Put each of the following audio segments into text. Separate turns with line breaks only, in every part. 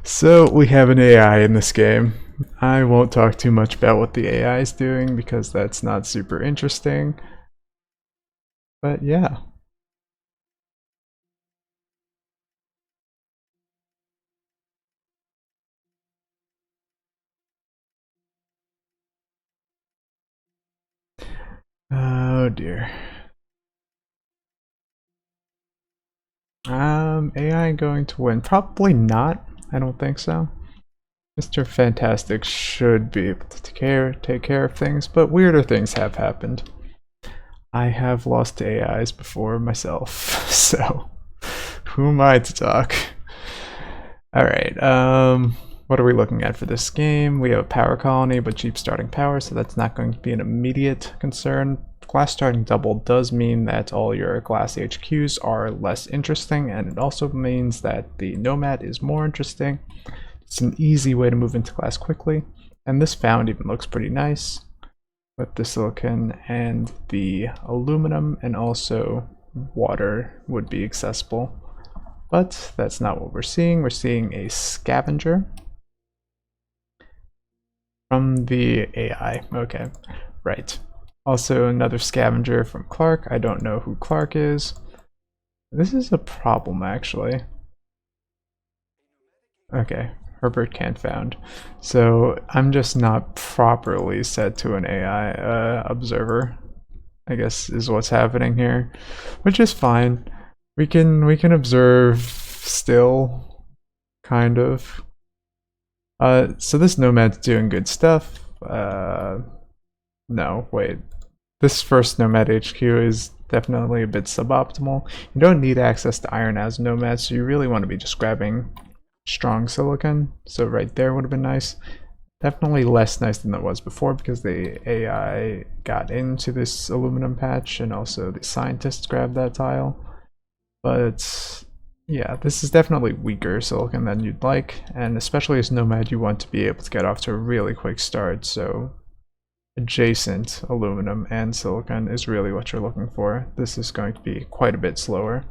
So we have an AI in this game. I won't talk too much about what the AI is doing because that's not super interesting. But yeah. Oh dear. AI going to win? Probably not. I don't think so. Mr. Fantastic should be able to take care of things, but weirder things have happened. I have lost to AIs before myself, so who am I to talk? Alright, what are we looking at for this game? We have a power colony, but cheap starting power, so that's not going to be an immediate concern. Glass starting double does mean that all your glass HQs are less interesting, and it also means that the Nomad is more interesting. It's an easy way to move into glass quickly, and this found even looks pretty nice with the silicon and the aluminum, and also water would be accessible. But that's not what we're seeing. We're seeing a scavenger from the AI. Okay, right. Also another scavenger from Clark. I don't know who Clark is. This is a problem, actually. Okay, Herbert can't found. So I'm just not properly set to an AI observer, I guess is what's happening here, which is fine. We can observe still, kind of. So this Nomad's doing good stuff. No, wait. This first Nomad HQ is definitely a bit suboptimal. You don't need access to iron as Nomad, so you really want to be just grabbing strong silicon. So right there would have been nice. Definitely less nice than it was before because the AI got into this aluminum patch and also the scientists grabbed that tile. But yeah, this is definitely weaker silicon than you'd like, and especially as Nomad you want to be able to get off to a really quick start, so adjacent aluminum and silicon is really what you're looking for. This is going to be quite a bit slower,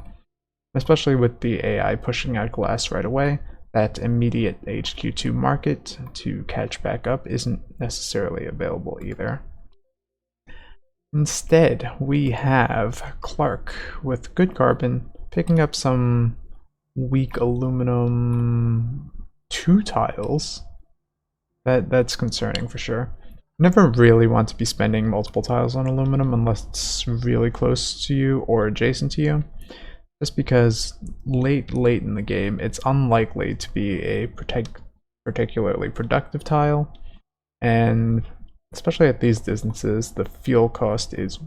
especially with the AI pushing out glass right away. That immediate HQ2 market to catch back up isn't necessarily available either. Instead, we have Clark with good carbon picking up some weak aluminum 2 tiles. That's concerning for sure. Never really want to be spending multiple tiles on aluminum unless it's really close to you or adjacent to you. Just because late in the game, it's unlikely to be a particularly productive tile, and especially at these distances, the fuel cost is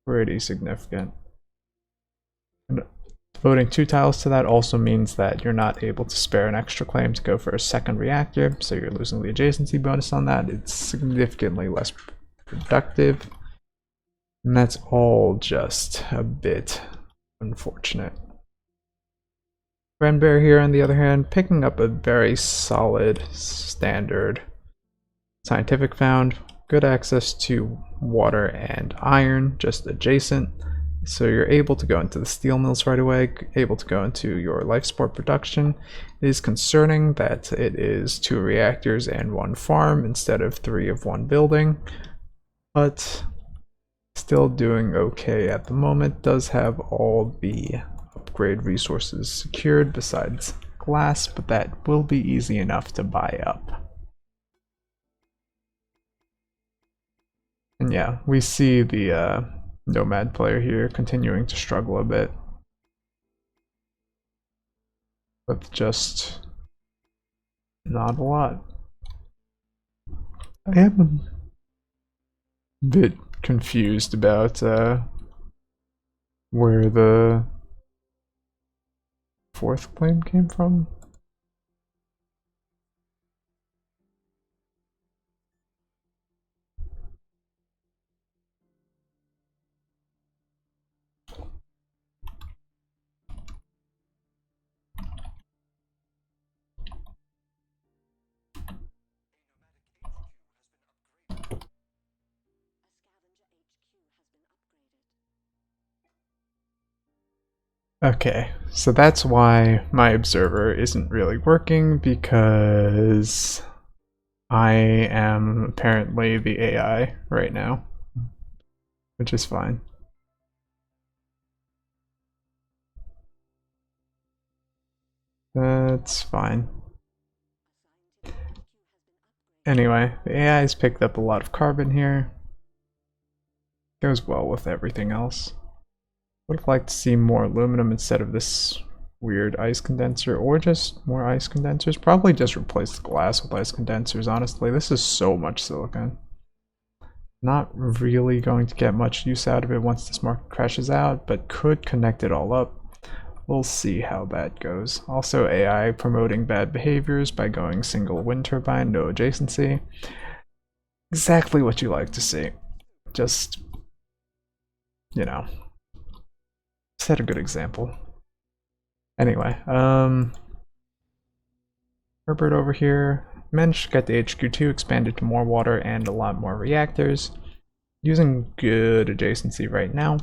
pretty significant. And devoting 2 tiles to that also means that you're not able to spare an extra claim to go for a second reactor, so you're losing the adjacency bonus on that. It's significantly less productive, and that's all just a bit unfortunate. Renbear here, on the other hand, picking up a very solid standard scientific found. Good access to water and iron just adjacent, so you're able to go into the steel mills right away, able to go into your life support production. It is concerning that it is 2 reactors and 1 farm instead of 3 of 1 building, but still doing okay at the moment. Does have all the upgrade resources secured besides glass, but that will be easy enough to buy up. And yeah, we see the Nomad player here continuing to struggle a bit with just not a lot. I am a bit confused about where the 4th claim came from. Okay, so that's why my observer isn't really working, because I am apparently the AI right now, which is fine. That's fine. Anyway, the AI's picked up a lot of carbon here. Goes well with everything else. Would have liked to see more aluminum instead of this weird ice condenser, or just more ice condensers. Probably just replace the glass with ice condensers, honestly. This is so much silicon. Not really going to get much use out of it once this market crashes out, but could connect it all up. We'll see how that goes. Also, AI promoting bad behaviors by going single wind turbine, no adjacency. Exactly what you like to see. Just, you know, set a good example. Anyway, Herbert over here managed to get the HQ2 expanded to more water and a lot more reactors. Using good adjacency right now.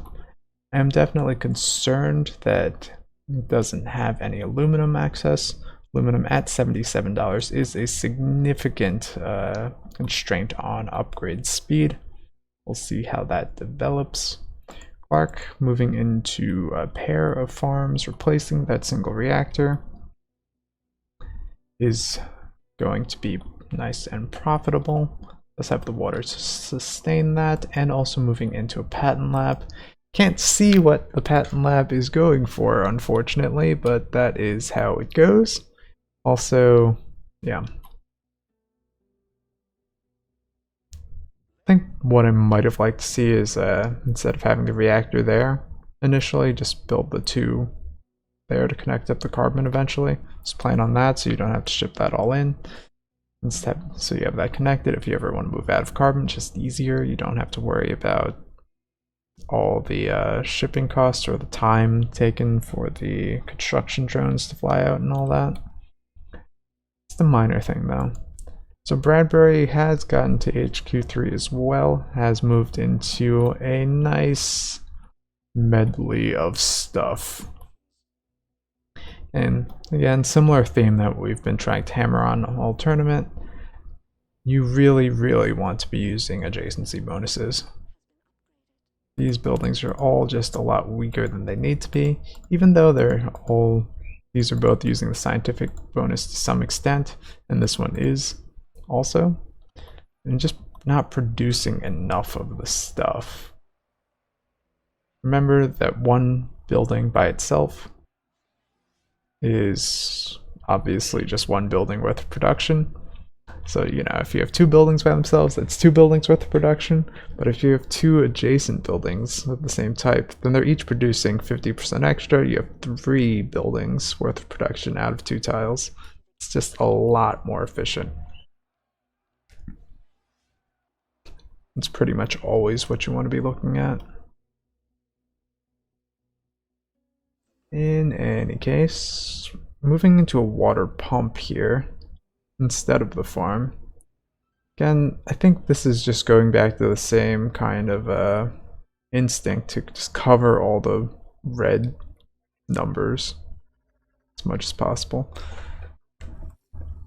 I'm definitely concerned that it doesn't have any aluminum access. Aluminum at $77 is a significant constraint on upgrade speed. We'll see how that develops. Clark moving into a pair of farms, replacing that single reactor, is going to be nice and profitable. Let's have the water to sustain that, and also moving into a patent lab. Can't see what the patent lab is going for, unfortunately, but that is how it goes. Also, yeah. I think what I might have liked to see is instead of having the reactor there initially, just build the two there to connect up the carbon eventually. Just plan on that so you don't have to ship that all in. Instead, so you have that connected. If you ever want to move out of carbon, it's just easier. You don't have to worry about all the shipping costs or the time taken for the construction drones to fly out and all that. It's the minor thing though. So Bradbury has gotten to HQ3 as well, has moved into a nice medley of stuff. And again, similar theme that we've been trying to hammer on all tournament. You really, really want to be using adjacency bonuses. These buildings are all just a lot weaker than they need to be, even though these are both using the scientific bonus to some extent, and this one is also, and just not producing enough of the stuff. Remember that one building by itself is obviously just one building worth of production. So, you know, if you have two buildings by themselves, that's two buildings worth of production. But if you have two adjacent buildings of the same type, then they're each producing 50% extra. You have three buildings worth of production out of two tiles. It's just a lot more efficient. It's pretty much always what you want to be looking at. In any case, moving into a water pump here instead of the farm. Again, I think this is just going back to the same kind of instinct to just cover all the red numbers as much as possible,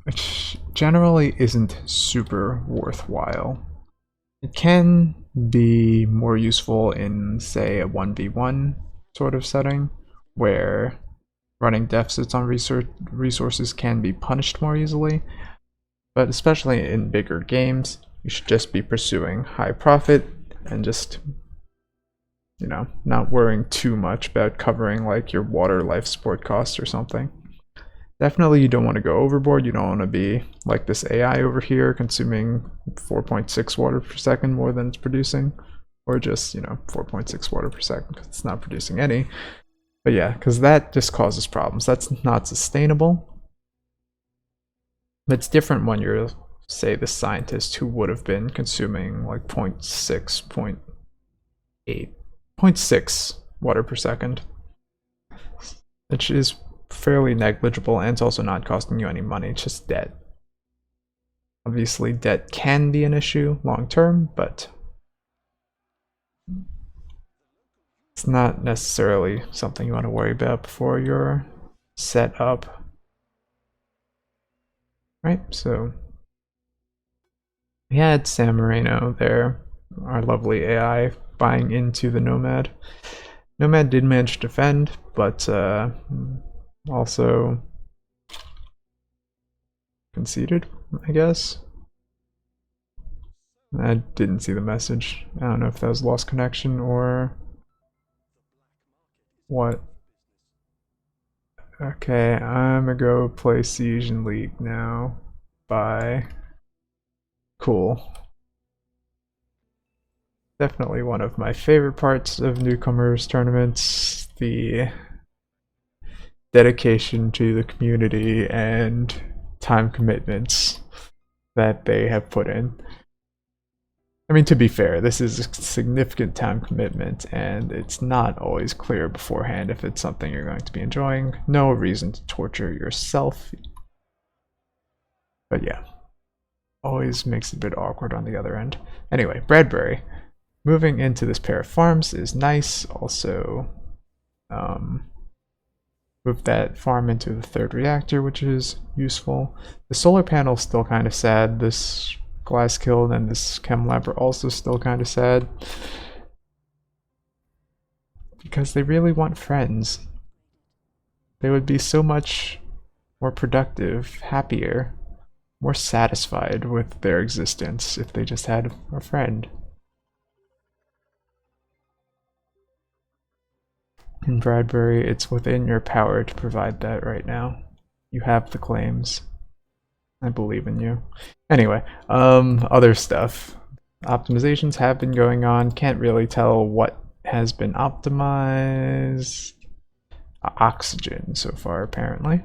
which generally isn't super worthwhile. It can be more useful in, say, a 1v1 sort of setting, where running deficits on resources can be punished more easily, but especially in bigger games, you should just be pursuing high profit and just, you know, not worrying too much about covering like your water life support costs or something. Definitely you don't want to go overboard. You don't want to be like this AI over here consuming 4.6 water per second more than it's producing, or just, you know, 4.6 water per second because it's not producing any. But yeah, because that just causes problems. That's not sustainable. It's different when you're, say, the scientist who would have been consuming like 0.6, 0.8, 0.6 water per second, which is fairly negligible, and it's also not costing you any money. It's just debt. Obviously, debt can be an issue long term, but It's not necessarily something you want to worry about before you're set up. Right, so we had San Marino there, our lovely AI, buying into the Nomad. Nomad did manage to defend, but also conceded, I guess. I didn't see the message. I don't know if that was lost connection or what. Okay, I'm gonna go play Siege and League now. Bye. Cool. Definitely one of my favorite parts of Newcomers tournaments, the dedication to the community and time commitments that they have put in. I mean, to be fair, this is a significant time commitment, and it's not always clear beforehand if it's something you're going to be enjoying. No reason to torture yourself. But yeah, always makes it a bit awkward on the other end. Anyway, Bradbury. Moving into this pair of farms is nice. Also, move that farm into the third reactor, which is useful. The solar panel's still kind of sad. This glass kiln and this chem lab are also still kind of sad. Because they really want friends. They would be so much more productive, happier, more satisfied with their existence if they just had a friend. In Bradbury, it's within your power to provide that right now. You have the claims. I believe in you. Anyway, other stuff. Optimizations have been going on. Can't really tell what has been optimized. Oxygen so far, apparently.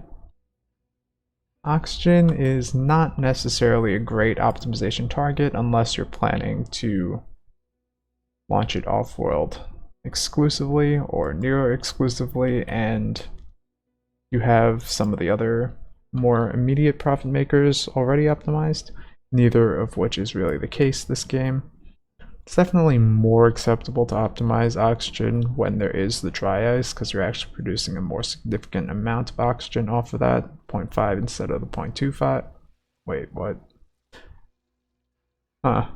Oxygen is not necessarily a great optimization target unless you're planning to launch it off-world exclusively or near exclusively, and you have some of the other more immediate profit makers already optimized, neither of which is really the case this game. It's definitely more acceptable to optimize oxygen when there is the dry ice, because you're actually producing a more significant amount of oxygen off of that, 0.5 instead of the 0.25. Wait, what? Huh.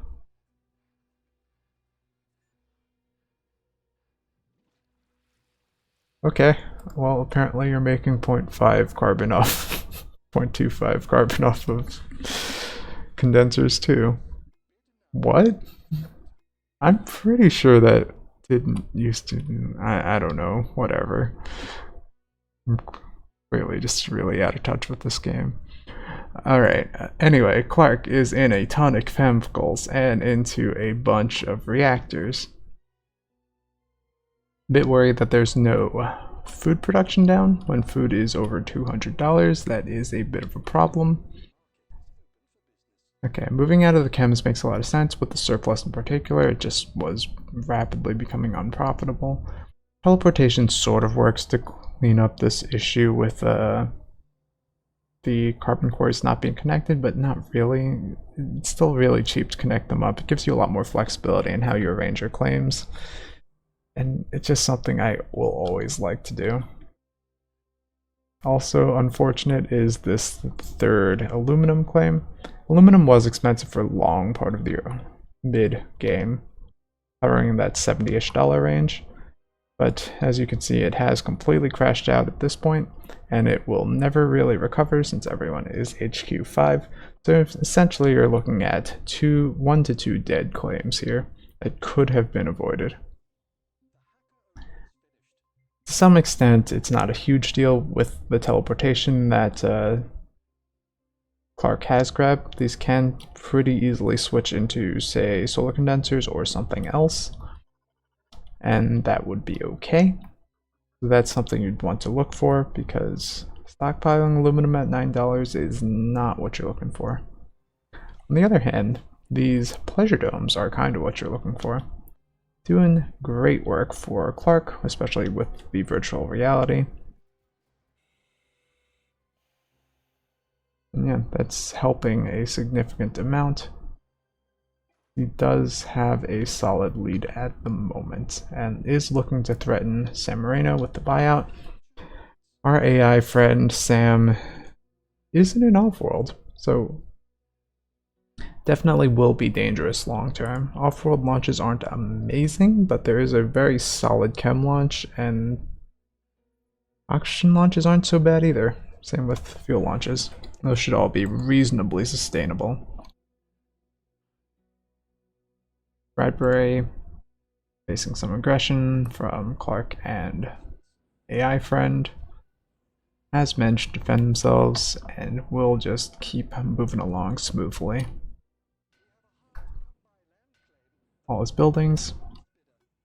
Okay, well apparently you're making 0.5 carbon off, 0.25 carbon off of condensers too. What? I'm pretty sure that didn't used to, I don't know, whatever. I'm clearly just really out of touch with this game. Alright, anyway, Clark is in a ton of chemicals and into a bunch of reactors. Bit worried that there's no food production down. When food is over $200, that is a bit of a problem. Okay, moving out of the chems makes a lot of sense. With the surplus in particular, it just was rapidly becoming unprofitable. Teleportation sort of works to clean up this issue with the carbon cores not being connected, but not really. It's still really cheap to connect them up. It gives you a lot more flexibility in how you arrange your claims. And it's just something I will always like to do. Also unfortunate is this third aluminum claim. Aluminum was expensive for a long part of the mid-game, hovering that $70-ish range. But as you can see, it has completely crashed out at this point, and it will never really recover since everyone is HQ5. So essentially you're looking at 1 to 2 dead claims here that could have been avoided. To some extent, it's not a huge deal with the teleportation that Clark has grabbed. These can pretty easily switch into, say, solar condensers or something else, and that would be okay. So that's something you'd want to look for, because stockpiling aluminum at $9 is not what you're looking for. On the other hand, these pleasure domes are kind of what you're looking for. Doing great work for Clark, especially with the virtual reality. And yeah, that's helping a significant amount. He does have a solid lead at the moment and is looking to threaten San Marino with the buyout. Our AI friend Sam is in an off-world, so definitely will be dangerous long term. Off-world launches aren't amazing, but there is a very solid chem launch, and oxygen launches aren't so bad either. Same with fuel launches. Those should all be reasonably sustainable. Bradbury facing some aggression from Clark and AI friend. As mentioned, defend themselves and will just keep moving along smoothly. All his buildings,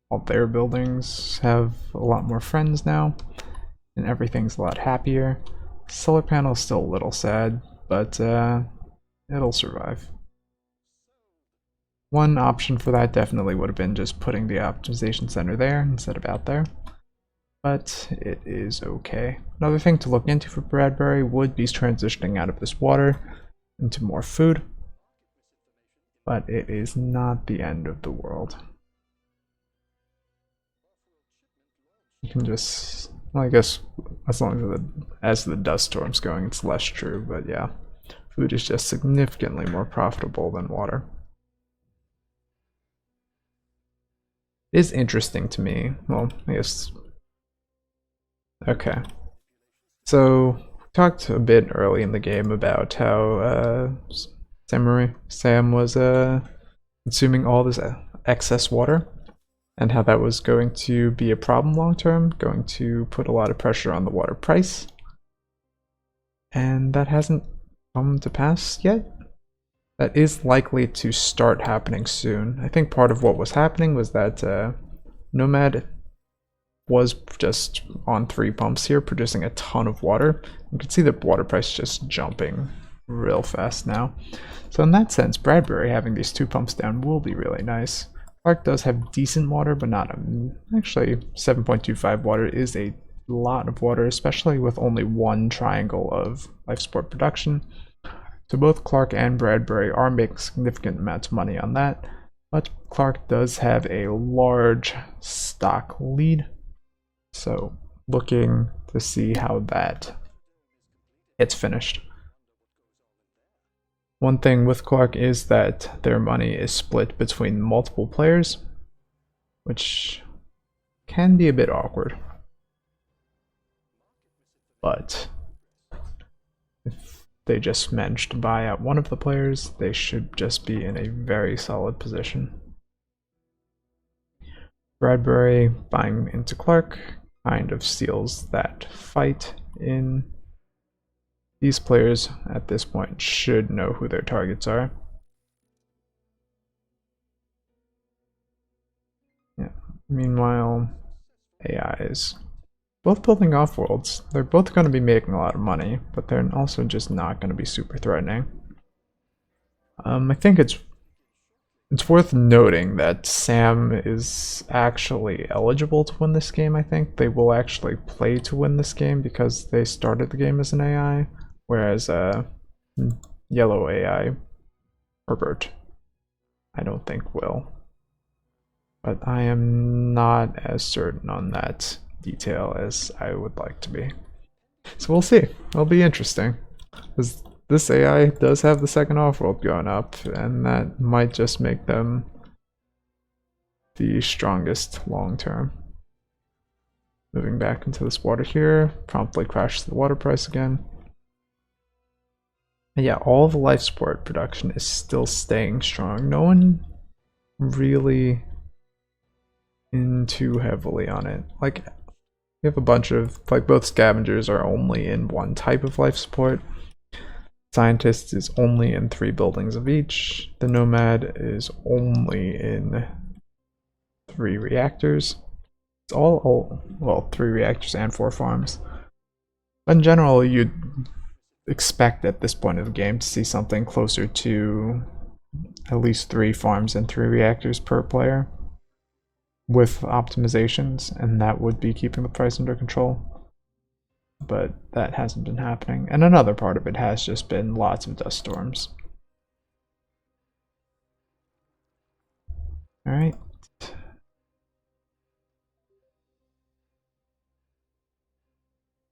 all their buildings have a lot more friends now, and everything's a lot happier. Solar panel is still a little sad, but it'll survive. One option for that definitely would have been just putting the optimization center there instead of out there, but it is okay. Another thing to look into for Bradbury would be transitioning out of this water into more food, but it is not the end of the world. You can just, well, I guess as long as the dust storm's going, it's less true, but yeah, food is just significantly more profitable than water. It is interesting to me, well, I guess, okay. So, we talked a bit early in the game about how Sam was consuming all this excess water, and how that was going to be a problem long term, going to put a lot of pressure on the water price. And that hasn't come to pass yet. That is likely to start happening soon. I think part of what was happening was that Nomad was just on 3 pumps here, producing a ton of water. You can see the water price just jumping real fast now. So in that sense, Bradbury having these 2 pumps down will be really nice. Clark does have decent water, but not actually 7.25 water is a lot of water, especially with only 1 triangle of life support production. So both Clark and Bradbury are making significant amounts of money on that, but Clark does have a large stock lead, so looking to see how that gets finished. One thing with Clark is that their money is split between multiple players, which can be a bit awkward. But if they just manage to buy out one of the players, they should just be in a very solid position. Bradbury buying into Clark kind of steals that fight in. These players at this point should know who their targets are. Yeah. Meanwhile, AIs. Both building off-worlds. They're both going to be making a lot of money, but they're also just not going to be super threatening. I think it's worth noting that Sam is actually eligible to win this game, I think. They will actually play to win this game because they started the game as an AI. Whereas yellow AI, Herbert, I don't think will. But I am not as certain on that detail as I would like to be. So we'll see. It'll be interesting. Because this AI does have the second off-world going up, and that might just make them the strongest long term. Moving back into this water here, promptly crashes the water price again. And yeah, all the life support production is still staying strong. No one really in too heavily on it. Like, we have a bunch of, like, both scavengers are only in 1 type of life support. Scientist is only in 3 buildings of each. The Nomad is only in 3 reactors. It's all well, 3 reactors and 4 farms. In general, you'd expect at this point of the game to see something closer to at least 3 farms and 3 reactors per player with optimizations, and that would be keeping the price under control. But that hasn't been happening, and another part of it has just been lots of dust storms. Alright.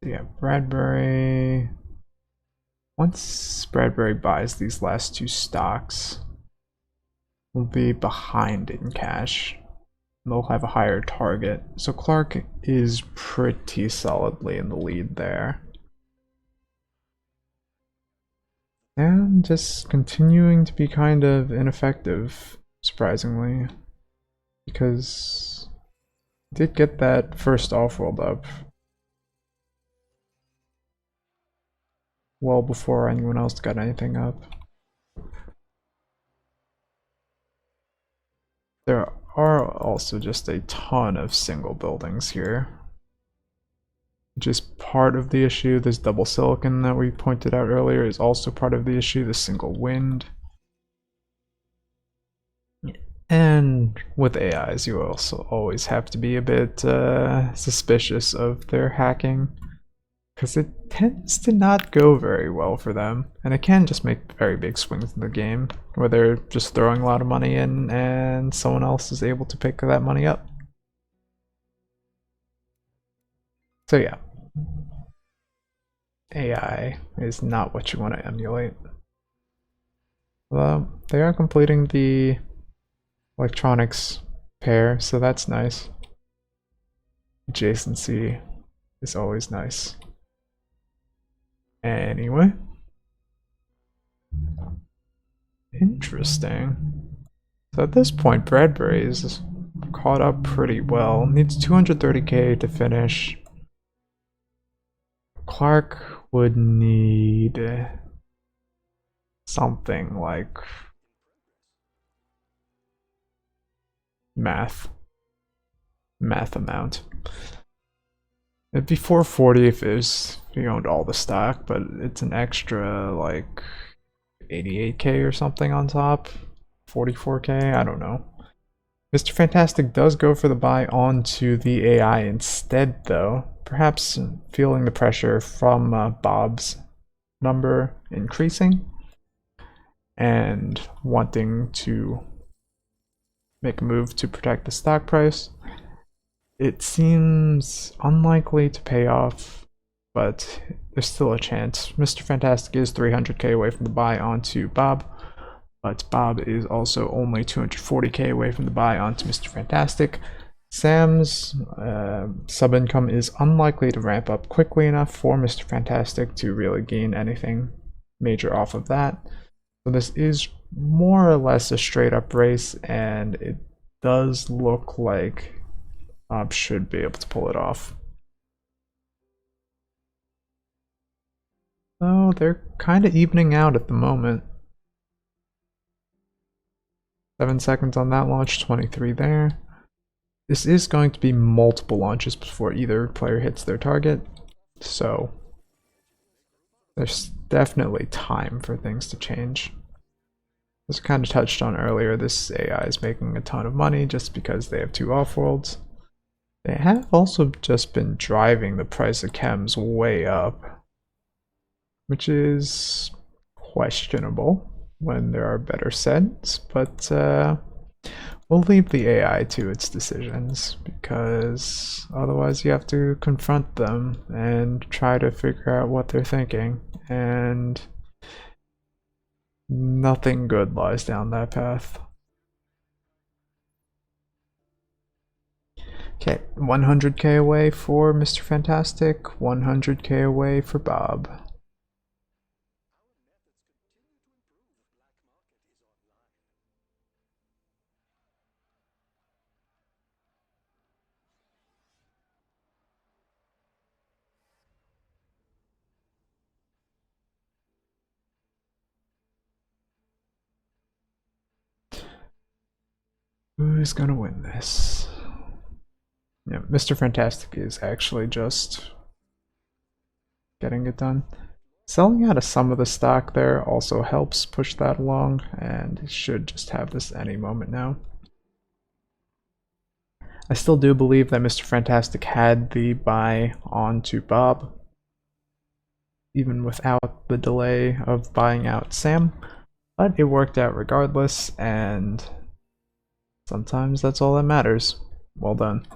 Yeah, Bradbury. Once Bradbury buys these last two stocks, we'll be behind in cash. They'll have a higher target. So Clark is pretty solidly in the lead there. And just continuing to be kind of ineffective, surprisingly. Because I did get that first off-world up well before anyone else got anything up. There are also just a ton of single buildings here, which is part of the issue. This double silicon that we pointed out earlier is also part of the issue, the single wind. And with AIs, you also always have to be a bit suspicious of their hacking, because it tends to not go very well for them, and it can just make very big swings in the game, where they're just throwing a lot of money in and someone else is able to pick that money up. So yeah, AI is not what you want to emulate. Well, they are completing the electronics pair, so that's nice. Adjacency is always nice. Anyway. Interesting. So at this point, Bradbury is caught up pretty well. Needs 230k to finish. Clark would need something like math amount. It'd be 440 if he owned all the stock, but it's an extra like 88k or something on top. 44k, I don't know. Mr. Fantastic does go for the buy onto the AI instead, though. Perhaps feeling the pressure from Bob's number increasing and wanting to make a move to protect the stock price. It seems unlikely to pay off, but there's still a chance. Mr. Fantastic is 300k away from the buy onto Bob, but Bob is also only 240k away from the buy onto Mr. Fantastic. Sam's sub income is unlikely to ramp up quickly enough for Mr. Fantastic to really gain anything major off of that. So this is more or less a straight up race, and it does look like Bob should be able to pull it off. So they're kind of evening out at the moment. 7 seconds on that launch, 23 there. This is going to be multiple launches before either player hits their target, so there's definitely time for things to change. As I kind of touched on earlier, this AI is making a ton of money just because they have 2 off-worlds. They have also just been driving the price of chems way up, which is questionable when there are better sets, but we'll leave the AI to its decisions, because otherwise you have to confront them and try to figure out what they're thinking, and nothing good lies down that path. Okay, 100k away for Mr. Fantastic, 100k away for Bob. Who's gonna win this? Yeah, Mr. Fantastic is actually just getting it done. Selling out of some of the stock there also helps push that along, and it should just have this any moment now. I still do believe that Mr. Fantastic had the buy onto Bob, even without the delay of buying out Sam, but it worked out regardless, and Sometimes that's all that matters. Well done.